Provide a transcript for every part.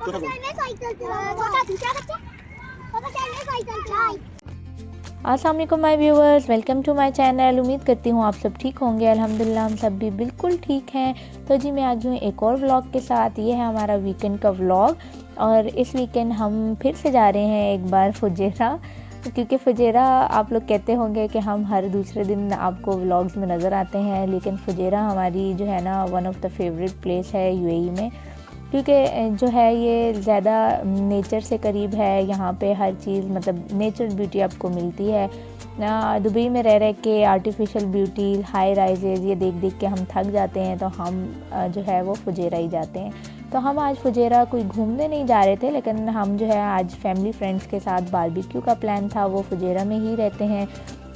अस्सलाम वालेकुम my viewers, welcome to my channel. उम्मीद करती हूँ आप सब ठीक होंगे। अल्हम्दुलिल्लाह हम सब भी बिल्कुल ठीक हैं। तो जी मैं आ गई हूँ एक और व्लॉग के साथ। ये है हमारा वीकेंड का व्लॉग और इस वीकेंड हम फिर से जा रहे हैं एक बार फुजेरा, क्योंकि फुजेरा आप लोग कहते होंगे कि हम हर दूसरे दिन आपको व्लॉग्स में नज़र आते हैं, लेकिन फुजेरा हमारी जो है ना one of the favourite place है यूएई में, क्योंकि जो है ये ज़्यादा नेचर से करीब है। यहाँ पे हर चीज़ मतलब नेचर ब्यूटी आपको मिलती है ना। दुबई में रह के आर्टिफिशियल ब्यूटी, हाई राइजेज ये देख देख के हम थक जाते हैं, तो हम जो है वो फुजेरा ही जाते हैं। तो हम आज फुजेरा कोई घूमने नहीं जा रहे थे, लेकिन हम जो है आज फैमिली फ्रेंड्स के साथ बारबेक्यू का प्लान था। वो फुजेरा में ही रहते हैं,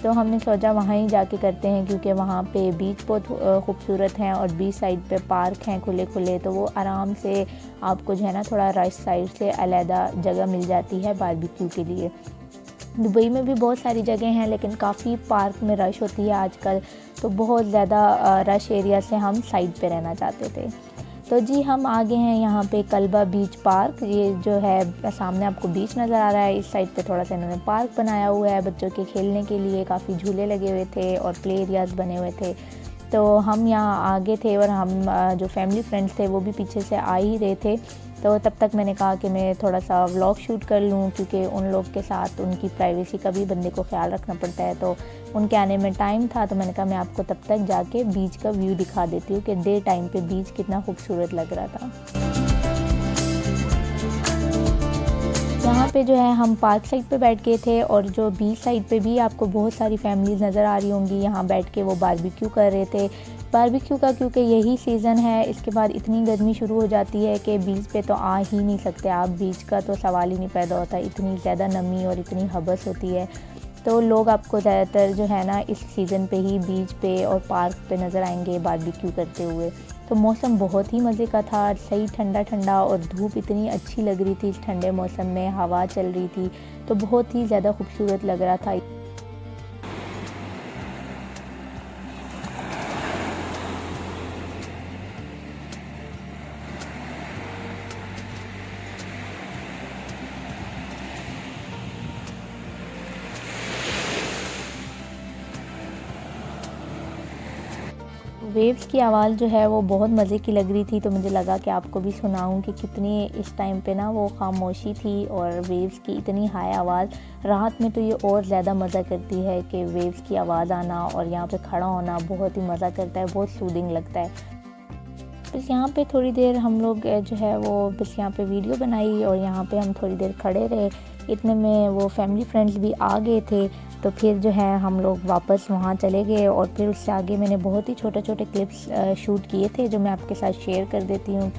तो हमने सोचा वहाँ ही जाके करते हैं, क्योंकि वहाँ पे बीच बहुत खूबसूरत हैं और बीच साइड पे पार्क हैं खुले खुले, तो वो आराम से आपको जो है ना थोड़ा रश साइड से अलहदा जगह मिल जाती है बारबेक्यू के लिए। दुबई में भी बहुत सारी जगह हैं, लेकिन काफ़ी पार्क में रश होती है आजकल, तो बहुत ज़्यादा रश एरिया से हम साइड पे रहना चाहते थे। तो जी हम आ गए हैं यहाँ पे कल्बा बीच पार्क। ये जो है सामने आपको बीच नज़र आ रहा है, इस साइड पे थोड़ा सा इन्होंने पार्क बनाया हुआ है बच्चों के खेलने के लिए। काफ़ी झूले लगे हुए थे और प्ले एरियाज़ बने हुए थे। तो हम यहाँ आगे थे और हम जो फैमिली फ्रेंड्स थे वो भी पीछे से आ ही रहे थे। तो तब तक मैंने कहा कि मैं थोड़ा सा व्लॉग शूट कर लूँ, क्योंकि उन लोग के साथ उनकी प्राइवेसी का भी बंदे को ख्याल रखना पड़ता है। तो उनके आने में टाइम था, तो मैंने कहा मैं आपको तब तक जाके बीच का व्यू दिखा देती हूँ कि डे टाइम पे बीच कितना खूबसूरत लग रहा था। यहाँ पे जो है हम पार्क साइड पे बैठ गए थे, और जो बीच साइड पे भी आपको बहुत सारी फैमिलीज़ नज़र आ रही होंगी। यहाँ बैठ के वो बारबेक्यू कर रहे थे। बारबेक्यू का क्योंकि यही सीज़न है, इसके बाद इतनी गर्मी शुरू हो जाती है कि बीच पे तो आ ही नहीं सकते आप। बीच का तो सवाल ही नहीं पैदा होता, इतनी ज़्यादा नमी और इतनी हबस होती है। तो लोग आपको ज़्यादातर जो है ना इस सीज़न पे ही बीच पे और पार्क पे नज़र आएंगे बारबेक्यू करते हुए। तो मौसम बहुत ही मज़े का था, सही ठंडा ठंडा, और धूप इतनी अच्छी लग रही थी इस ठंडे मौसम में, हवा चल रही थी, तो बहुत ही ज़्यादा खूबसूरत लग रहा था। वेव्स की आवाज़ जो है वो बहुत मज़े की लग रही थी, तो मुझे लगा कि आपको भी सुनाऊं कि कितनी इस टाइम पे ना वो खामोशी थी और वेव्स की इतनी हाई आवाज़। रात में तो ये और ज़्यादा मज़ा करती है कि वेव्स की आवाज़ आना और यहाँ पे खड़ा होना बहुत ही मज़ा करता है, बहुत सूदिंग लगता है। बस यहाँ पे थोड़ी देर हम लोग जो है वो बस यहाँ पे वीडियो बनाई और यहाँ पे हम थोड़ी देर खड़े रहे। इतने में वो फैमिली फ्रेंड्स भी आ गए थे, तो फिर जो है हम लोग वापस वहाँ चले गए। और फिर उससे आगे मैंने बहुत ही छोटे छोटे क्लिप्स शूट किए थे, जो मैं आपके साथ शेयर कर देती हूँ,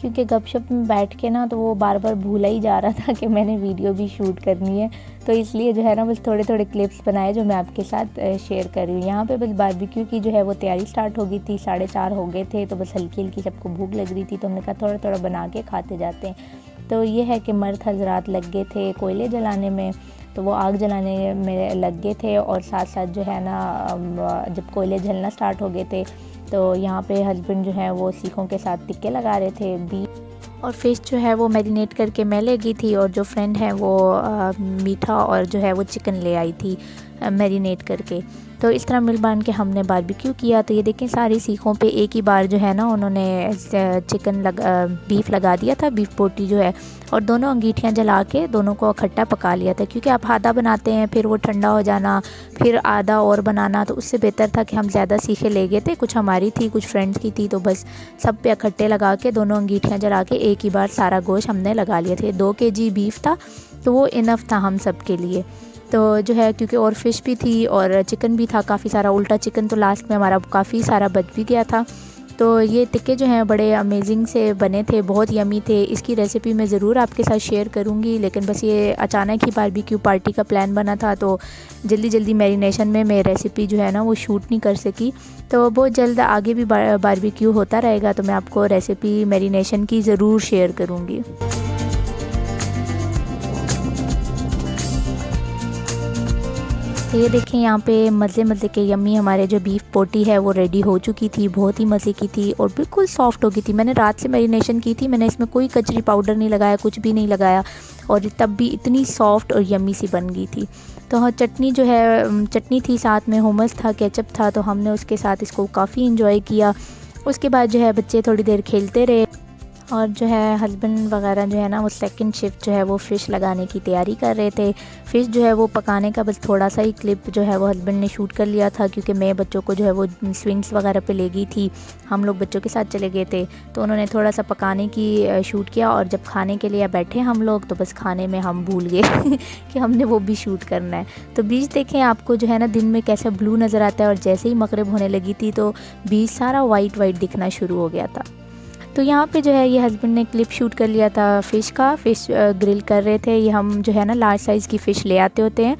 क्योंकि गपशप में बैठ के ना तो वो बार बार भूला ही जा रहा था कि मैंने वीडियो भी शूट करनी है। तो इसलिए जो है ना बस थोड़े थोड़े क्लिप्स बनाए जो मैं आपके साथ शेयर कर रही हूँ। यहाँ पे बस बारबेक्यू की जो है वो तैयारी स्टार्ट हो गई थी, 4:30 हो गए थे, तो बस हल्की हल्की सबको भूख लग रही थी, तो हमने कहा थोड़ा थोड़ा बना के खाते जाते हैं। तो ये है कि मर्द हजरात लग गए थे कोयले जलाने में, तो वो आग जलाने में लग गए थे, और साथ साथ जो है ना जब कोयले जलना स्टार्ट हो गए थे तो यहाँ पे हस्बैंड जो है वो सीखों के साथ टिक्के लगा रहे थे। और फ़िश जो है वो मैरिनेट करके मैं ले गई थी, और जो फ्रेंड है वो मीठा और जो है वो चिकन ले आई थी मैरिनेट करके। तो इस तरह मिल बांध के हमने बारबेक्यू किया। तो ये देखें सारी सीखों पे एक ही बार जो है ना उन्होंने बीफ लगा दिया था, बीफ बोटी जो है, और दोनों अंगीठियाँ जला के दोनों को इकट्ठा पका लिया था, क्योंकि आप आधा बनाते हैं फिर वो ठंडा हो जाना, फिर आधा और बनाना, तो उससे बेहतर था कि हम ज़्यादा सीखें ले गए थे। कुछ हमारी थी, कुछ फ्रेंड्स की थी, तो बस सब पे इकट्ठे लगा के दोनों अंगीठियाँ जला के एक ही बार सारा गोश्त हमने लगा लिया थे। 2 kg बीफ था, तो वो इनफ था हम सब के लिए। तो जो है क्योंकि और फ़िश भी थी और चिकन भी था काफ़ी सारा, उल्टा चिकन तो लास्ट में हमारा काफ़ी सारा बच भी गया था। तो ये टिक्के जो हैं बड़े अमेजिंग से बने थे, बहुत यमी थे। इसकी रेसिपी मैं ज़रूर आपके साथ शेयर करूँगी, लेकिन बस ये अचानक ही बारबेक्यू पार्टी का प्लान बना था, तो जल्दी जल्दी मैरिनेशन में मैं रेसिपी जो है ना वो शूट नहीं कर सकी। तो बहुत जल्द आगे भी बारबेक्यू होता रहेगा, तो मैं आपको रेसिपी मैरिनेशन की ज़रूर शेयर करूँगी। तो ये देखें यहाँ पे मज़े मज़े के यम्मी हमारे जो बीफ पोटी है वो रेडी हो चुकी थी। बहुत ही मज़े की थी और बिल्कुल सॉफ्ट हो गई थी। मैंने रात से मैरिनेशन की थी, मैंने इसमें कोई कचरी पाउडर नहीं लगाया, कुछ भी नहीं लगाया, और तब भी इतनी सॉफ्ट और यम्मी सी बन गई थी। तो हाँ, चटनी जो है, चटनी थी, साथ में हुमस था, केचप था, तो हमने उसके साथ इसको काफ़ी इंजॉय किया। उसके बाद जो है बच्चे थोड़ी देर खेलते रहे और जो है हस्बैंड वगैरह जो है ना वो सेकंड शिफ्ट जो है वो फ़िश लगाने की तैयारी कर रहे थे। फ़िश जो है वो पकाने का बस थोड़ा सा ही क्लिप जो है वो हस्बैंड ने शूट कर लिया था, क्योंकि मैं बच्चों को जो है वो स्विंग्स वगैरह पे ले गई थी। हम लोग बच्चों के साथ चले गए थे, तो उन्होंने थोड़ा सा पकाने की शूट किया, और जब खाने के लिए बैठे हम लोग तो बस खाने में हम भूल गए कि हमने वो भी शूट करना है। तो बीच देखें आपको जो है ना दिन में कैसा ब्लू नज़र आता है, और जैसे ही मगरिब होने लगी थी तो बीच सारा वाइट वाइट दिखना शुरू हो गया था। तो यहाँ पे जो है ये हस्बैंड ने क्लिप शूट कर लिया था फ़िश का। फ़िश ग्रिल कर रहे थे। ये हम जो है ना लार्ज साइज़ की फ़िश ले आते होते हैं,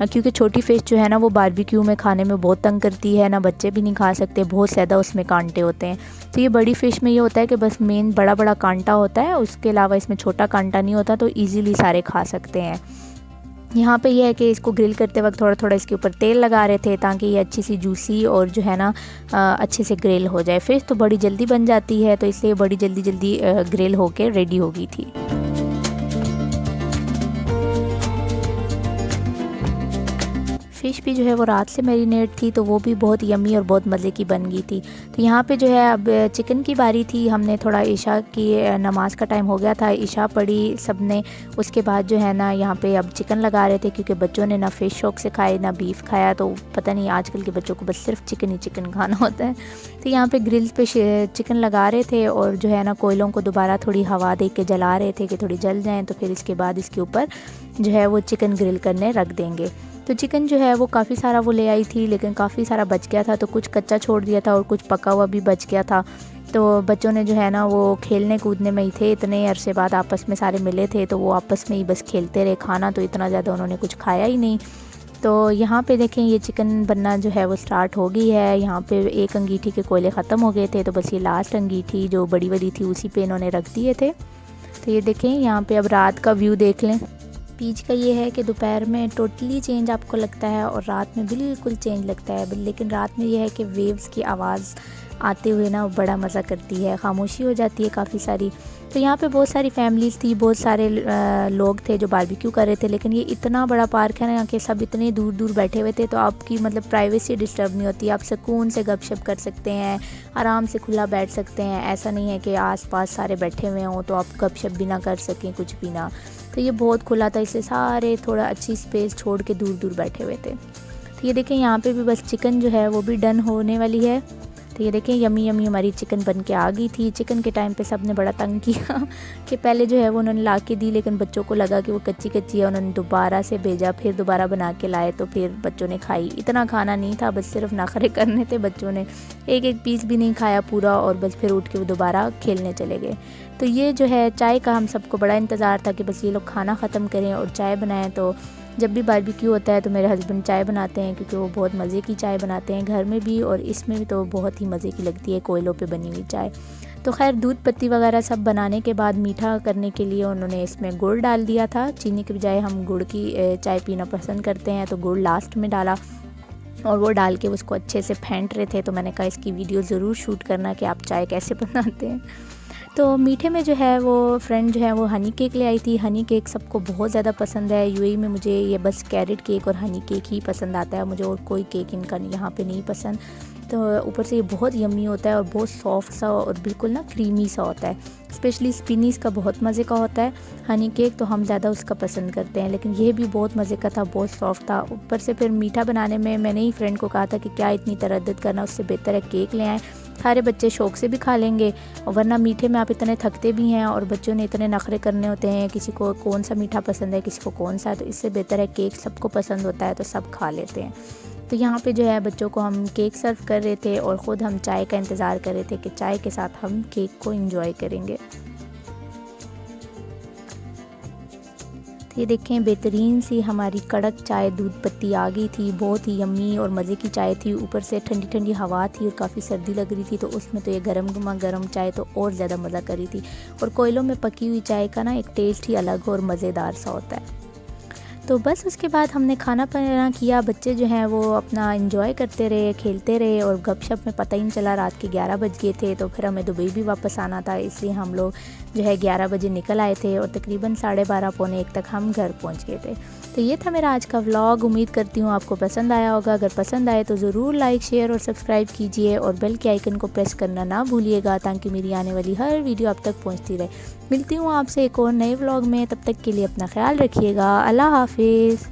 क्योंकि छोटी फ़िश जो है ना वो बारबेक्यू में खाने में बहुत तंग करती है, ना बच्चे भी नहीं खा सकते, बहुत ज़्यादा उसमें कांटे होते हैं। तो ये बड़ी फ़िश में ये होता है कि बस मेन बड़ा बड़ा कांटा होता है, उसके अलावा इसमें छोटा कांटा नहीं होता, तो ईज़िली सारे खा सकते हैं। यहाँ पे ये है कि इसको ग्रिल करते वक्त थोड़ा थोड़ा इसके ऊपर तेल लगा रहे थे, ताकि ये अच्छी सी जूसी और जो है ना अच्छे से ग्रिल हो जाए। फ़िश तो बड़ी जल्दी बन जाती है, तो इसलिए बड़ी जल्दी ग्रिल होके रेडी हो गई थी। फ़िश भी जो है वो रात से मैरिनेट थी, तो वो भी बहुत यम्मी और बहुत मज़े की बन गई थी। तो यहाँ पे जो है अब चिकन की बारी थी। हमने थोड़ा इशा की नमाज़ का टाइम हो गया था, इशा पढ़ी सब ने। उसके बाद जो है ना यहाँ पे अब चिकन लगा रहे थे, क्योंकि बच्चों ने ना फ़िश शौक से खाए ना बीफ खाया, तो पता नहीं आजकल के बच्चों को बस सिर्फ चिकन ही चिकन खाना होता है। तो यहाँ पे ग्रिल्स पे चिकन लगा रहे थे, और जो है ना कोयलों को दोबारा थोड़ी हवा दे के जला रहे थे कि थोड़ी जल जाएँ, तो फिर इसके बाद इसके ऊपर जो है वो चिकन ग्रिल करने रख देंगे। तो चिकन जो है वो काफ़ी सारा वो ले आई थी, लेकिन काफ़ी सारा बच गया था, तो कुछ कच्चा छोड़ दिया था और कुछ पका हुआ भी बच गया था। तो बच्चों ने जो है ना वो खेलने कूदने में ही थे, इतने अरसे बाद आपस में सारे मिले थे, तो वो आपस में ही बस खेलते रहे। खाना तो इतना ज़्यादा उन्होंने कुछ खाया ही नहीं। तो यहाँ पे देखें ये चिकन बनना जो है वो स्टार्ट हो गई है। यहाँ पे एक अंगीठी के कोयले ख़त्म हो गए थे, तो बस ये लास्ट अंगीठी जो बड़ी वाली थी उसी पे इन्होंने रख दिए थे। तो ये देखें यहाँ पे अब रात का व्यू देख लें। बीच का ये है कि दोपहर में टोटली चेंज आपको लगता है और रात में बिल्कुल चेंज लगता है, लेकिन रात में ये है कि वेव्स की आवाज़ आते हुए ना बड़ा मज़ा करती है, खामोशी हो जाती है काफ़ी सारी। तो यहाँ पे बहुत सारी फैमिलीज़ थी, बहुत सारे लोग थे जो बारबेक्यू कर रहे थे, लेकिन ये इतना बड़ा पार्क है ना कि सब इतने दूर दूर बैठे हुए थे, तो आपकी मतलब प्राइवेसी डिस्टर्ब नहीं होती, आप सुकून से गपशप कर सकते हैं, आराम से खुला बैठ सकते हैं। ऐसा नहीं है कि आसपास सारे बैठे हुए हों तो आप गपशप भी ना कर सकें, कुछ भी ना। तो ये बहुत खुला था, इसलिए सारे थोड़ा अच्छी स्पेस छोड़ के दूर दूर बैठे हुए थे। तो ये देखें यहाँ पे भी बस चिकन जो है वो भी डन होने वाली है। तो ये देखें यमी यमी हमारी चिकन बन के आ गई थी। चिकन के टाइम पे सब ने बड़ा तंग किया कि पहले जो है वो उन्होंने ला के दी, लेकिन बच्चों को लगा कि वो कच्ची कच्ची है, उन्होंने दोबारा से भेजा, फिर दोबारा बना के लाए, तो फिर बच्चों ने खाई। इतना खाना नहीं था, बस सिर्फ नखरे करने थे बच्चों ने, एक एक पीस भी नहीं खाया पूरा, और बस फिर उठ के वो दोबारा खेलने चले गए। तो ये जो है चाय का हम सबको बड़ा इंतज़ार था कि बस ये लोग खाना ख़त्म करें और चाय बनाएं। तो जब भी बारबेक्यू होता है तो मेरे हस्बैंड चाय बनाते हैं, क्योंकि वो बहुत मज़े की चाय बनाते हैं, घर में भी और इसमें भी, तो बहुत ही मज़े की लगती है कोयलों पे बनी हुई चाय। तो खैर दूध पत्ती वगैरह सब बनाने के बाद मीठा करने के लिए उन्होंने इसमें गुड़ डाल दिया था। चीनी के बजाय हम गुड़ की चाय पीना पसंद करते हैं, तो गुड़ लास्ट में डाला और वो डाल के उसको अच्छे से फेंट रहे थे। तो मैंने कहा इसकी वीडियो ज़रूर शूट करना कि आप चाय कैसे बनाते हैं। तो मीठे में जो है वो फ्रेंड जो है वो हनी केक ले आई थी। हनी केक सबको बहुत ज़्यादा पसंद है। यूएई में मुझे ये बस कैरेट केक और हनी केक ही पसंद आता है, मुझे और कोई केक इनका यहाँ पे नहीं पसंद। तो ऊपर से ये बहुत यम्मी होता है और बहुत सॉफ्ट सा और बिल्कुल ना क्रीमी सा होता है। स्पेशली स्पिनीज़ का बहुत मज़े का होता है हनी केक, तो हम ज़्यादा उसका पसंद करते हैं, लेकिन ये भी बहुत मज़े का था, बहुत सॉफ्ट था। ऊपर से फिर मीठा बनाने में मैंने ही फ्रेंड को कहा था कि क्या इतनी तरद्दुद करना, उससे बेहतर है केक ले आएँ, सारे बच्चे शौक़ से भी खा लेंगे, और वरना मीठे में आप इतने थकते भी हैं और बच्चों ने इतने नखरे करने होते हैं, किसी को कौन सा मीठा पसंद है, किसी को कौन सा, तो इससे बेहतर है केक सबको पसंद होता है तो सब खा लेते हैं। तो यहाँ पे जो है बच्चों को हम केक सर्व कर रहे थे और ख़ुद हम चाय का इंतज़ार कर रहे थे कि चाय के साथ हम केक को एंजॉय करेंगे। ये देखें बेहतरीन सी हमारी कड़क चाय दूध पत्ती आ गई थी, बहुत ही यम्मी और मज़े की चाय थी। ऊपर से ठंडी ठंडी हवा थी और काफ़ी सर्दी लग रही थी, तो उसमें तो ये गर्म चाय तो और ज़्यादा मज़ा कर रही थी। और कोयलों में पकी हुई चाय का ना एक टेस्ट ही अलग और मज़ेदार सा होता है। तो बस उसके बाद हमने खाना पीना किया, बच्चे जो हैं वो अपना एंजॉय करते रहे, खेलते रहे और गपशप में पता ही नहीं चला रात के 11 बज गए थे। तो फिर हमें दुबई भी वापस आना था, इसलिए हम लोग जो है 11 बजे निकल आए थे और तकरीबन 12:30 पौने 1 तक हम घर पहुंच गए थे। तो ये था मेरा आज का व्लॉग। उम्मीद करती हूँ आपको पसंद आया होगा। अगर पसंद आए तो ज़रूर लाइक, शेयर और सब्सक्राइब कीजिए और बेल के आइकन को प्रेस करना ना भूलिएगा, ताकि मेरी आने वाली हर वीडियो आप तक पहुँचती रहे। मिलती हूँ आपसे एक और नए व्लॉग में, तब तक के लिए अपना ख्याल रखिएगा। अल्लाह हाफिज़।